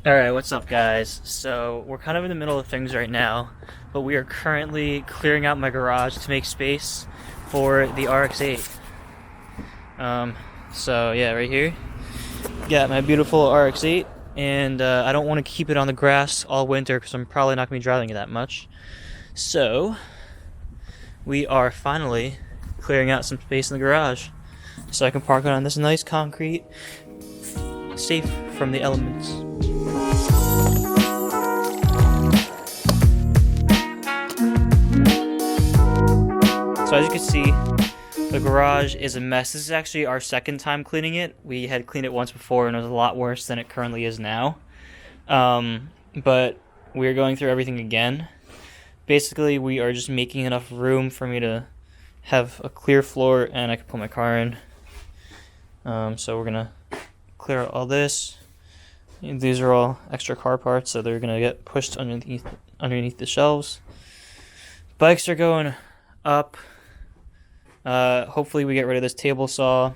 Alright, what's up guys? So, we're kind of in the middle of things right now, but we are currently clearing out my garage to make space for the RX-8. So yeah, right here, got my beautiful RX-8, and I don't want to keep it on the grass all winter because I'm probably not going to be driving it that much. So, we are finally clearing out some space in the garage so I can park it on this nice concrete, safe from the elements. So as you can see, the garage is a mess. This is actually our second time cleaning it. We had cleaned it once before and it was a lot worse than it currently is now. But we're going through everything again. Basically, we are just making enough room for me to have a clear floor and I can put my car in. So we're gonna clear out all this. These are all extra car parts, so they're gonna get pushed underneath the shelves. Bikes are going up. Hopefully we get rid of this table saw.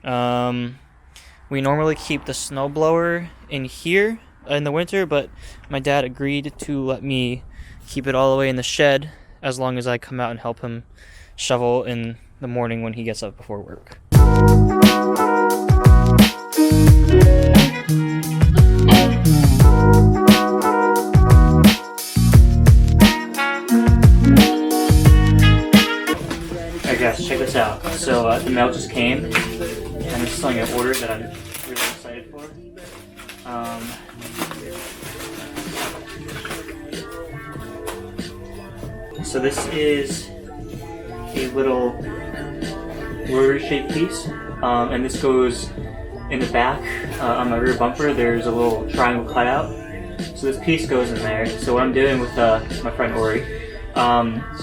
We normally keep the snowblower in here in the winter, but my dad agreed to let me keep it all the way in the shed as long as I come out and help him shovel in the morning when he gets up before work. Alright guys, check this out. So the mail just came, and I'm just telling you an order that I'm really excited for. So this is a little rotary-shaped piece, and this goes in the back on my rear bumper. There's a little triangle cutout, so this piece goes in there. So what I'm doing with my friend Ori,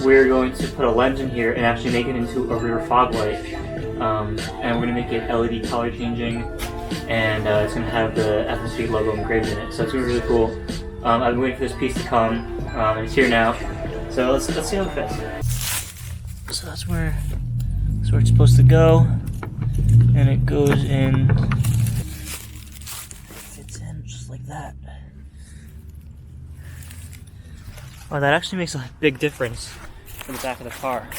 we're going to put a lens in here and actually make it into a rear fog light, and we're going to make it LED color changing, and it's going to have the FSV logo engraved in it, so it's going to be really cool. I've been waiting for this piece to come, and it's here now, so let's see how it fits. So that's where it's supposed to go, and it goes in, fits in just like that. Oh, that actually makes a big difference in the back of the car.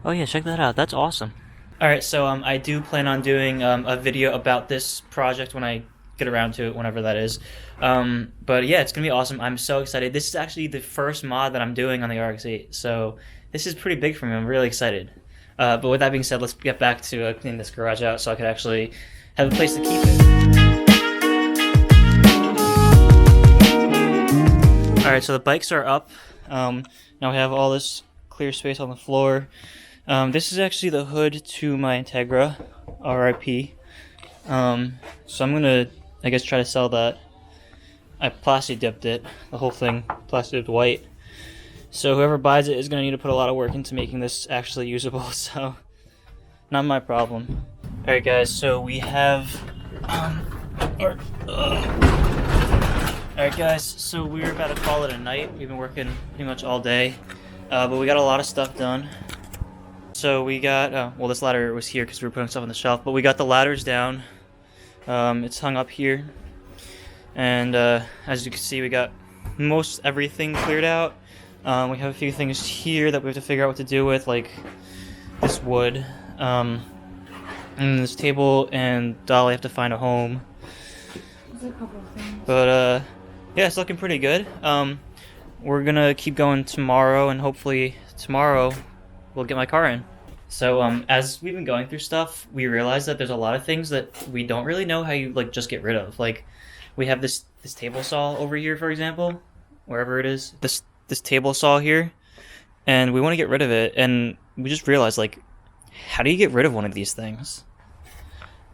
Oh yeah, check that out. That's awesome. Alright, so I do plan on doing a video about this project when I get around to it, whenever that is. But yeah, it's gonna be awesome. I'm so excited. This is actually the first mod that I'm doing on the RX-8, so this is pretty big for me. I'm really excited. But with that being said, let's get back to cleaning this garage out so I could actually have a place to keep it. Alright, so the bikes are up. Now we have all this clear space on the floor. This is actually the hood to my Integra, RIP. So I'm gonna, I guess, try to sell that. I plastic dipped it, the whole thing, plastic dipped white. So whoever buys it is gonna need to put a lot of work into making this actually usable, so not my problem. Alright guys, so we have Alright guys, so we're about to call it a night. We've been working pretty much all day, but we got a lot of stuff done. So we got, well, this ladder was here because we were putting stuff on the shelf, but we got the ladders down. It's hung up here, and as you can see, we got most everything cleared out. We have a few things here that we have to figure out what to do with, like this wood, and this table and Dolly have to find a home. There's a couple of things. But yeah, it's looking pretty good. We're gonna keep going tomorrow, and hopefully tomorrow we'll get my car in. So as we've been going through stuff, we realized that there's a lot of things that we don't really know how you like just get rid of. Like we have this table saw over here, for example, wherever it is. This table saw here, and we want to get rid of it, and we just realized, like, how do you get rid of one of these things?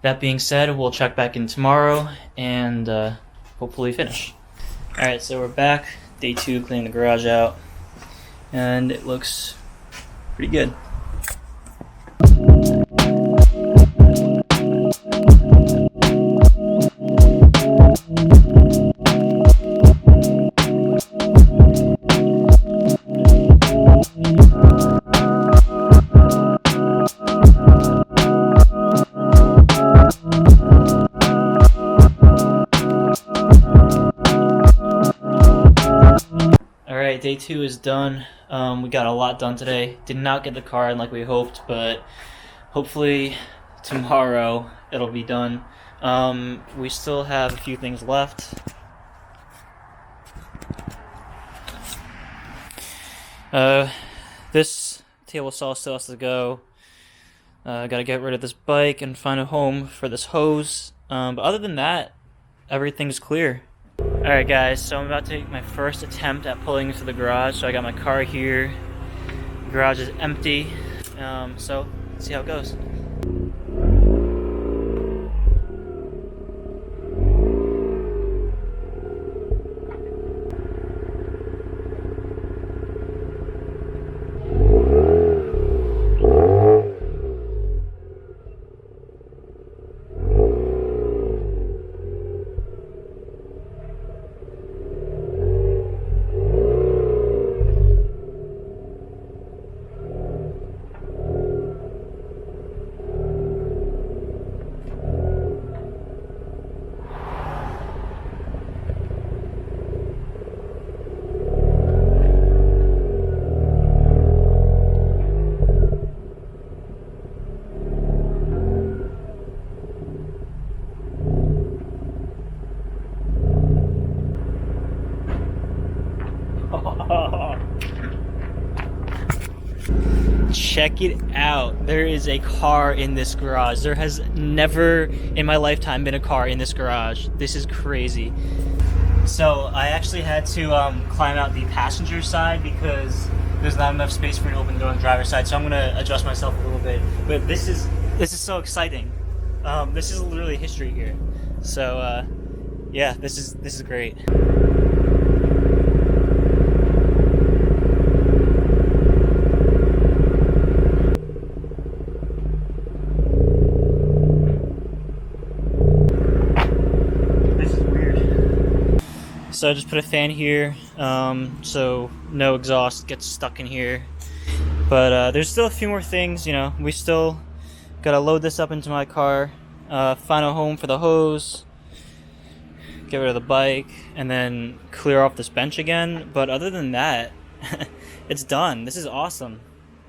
That being said, we'll check back in tomorrow and hopefully finish. Alright, so we're back, day 2, cleaning the garage out, and it looks pretty good. day 2 is done. We got a lot done today. Did not get the car in like we hoped, but hopefully tomorrow it'll be done. We still have a few things left. This table saw still has to go. Gotta get rid of this bike and find a home for this hose. But other than that, everything's clear. Alright guys, so I'm about to take my first attempt at pulling into the garage. So I got my car here. The garage is empty. So let's see how it goes. Check it out. There is a car in this garage. There has never in my lifetime been a car in this garage. This is crazy. So I actually had to climb out the passenger side because there's not enough space for me to open the door on the driver's side. So I'm gonna adjust myself a little bit. But this is so exciting. This is literally history here. So yeah, this is great. So I just put a fan here, so no exhaust gets stuck in here. But there's still a few more things, you know. We still gotta load this up into my car, find a home for the hose, get rid of the bike, and then clear off this bench again. But other than that, it's done. This is awesome.